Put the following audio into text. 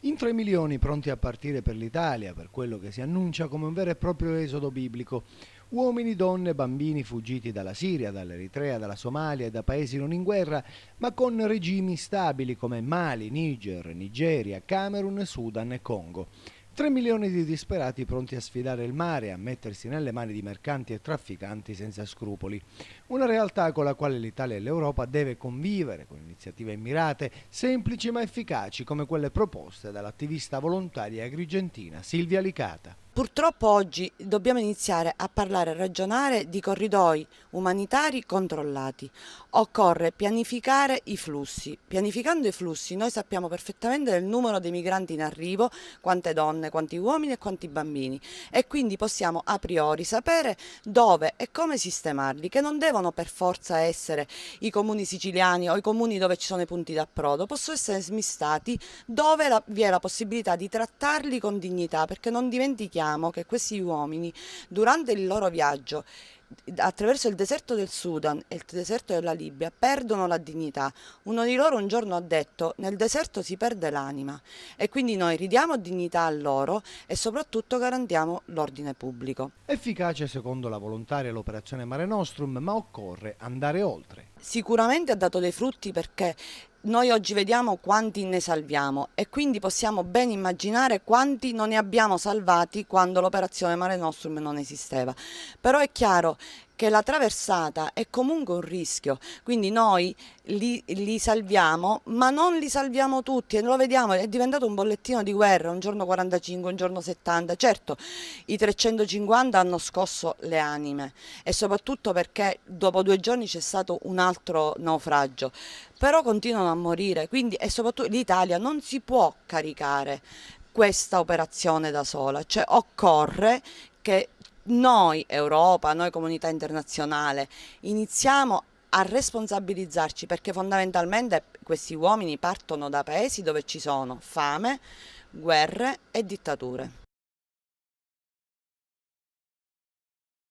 In 3 milioni pronti a partire per l'Italia, per quello che si annuncia come un vero e proprio esodo biblico. Uomini, donne, bambini fuggiti dalla Siria, dall'Eritrea, dalla Somalia e da paesi non in guerra, ma con regimi stabili come Mali, Niger, Nigeria, Camerun, Sudan e Congo. 3 milioni di disperati pronti a sfidare il mare e a mettersi nelle mani di mercanti e trafficanti senza scrupoli. Una realtà con la quale l'Italia e l'Europa deve convivere con iniziative mirate, semplici ma efficaci come quelle proposte dall'attivista volontaria agrigentina Silvia Licata. Purtroppo oggi dobbiamo iniziare a parlare e ragionare di corridoi umanitari controllati. Occorre pianificare i flussi. Pianificando i flussi noi sappiamo perfettamente il numero dei migranti in arrivo, quante donne, quanti uomini e quanti bambini, e quindi possiamo a priori sapere dove e come sistemarli, che non devono per forza essere i comuni siciliani o i comuni dove ci sono i punti d'approdo, possono essere smistati dove vi è la possibilità di trattarli con dignità, perché non dimentichiamo che questi uomini durante il loro viaggio attraverso il deserto del Sudan e il deserto della Libia perdono la dignità. Uno di loro un giorno ha detto: nel deserto si perde l'anima, e quindi noi ridiamo dignità a loro e soprattutto garantiamo l'ordine pubblico. Efficace secondo la volontaria l'operazione Mare Nostrum, ma occorre andare oltre. Sicuramente ha dato dei frutti, perché noi oggi vediamo quanti ne salviamo e quindi possiamo ben immaginare quanti non ne abbiamo salvati quando l'operazione Mare Nostrum non esisteva. Però è chiaro che la traversata è comunque un rischio, quindi noi li salviamo, ma non li salviamo tutti, e lo vediamo, è diventato un bollettino di guerra, un giorno 45, un giorno 70. Certo, i 350 hanno scosso le anime, e soprattutto perché dopo 2 giorni c'è stato un altro naufragio, però continuano a morire, quindi, e soprattutto l'Italia non si può caricare questa operazione da sola, cioè occorre che noi Europa, noi comunità internazionale, iniziamo a responsabilizzarci, perché fondamentalmente questi uomini partono da paesi dove ci sono fame, guerre e dittature.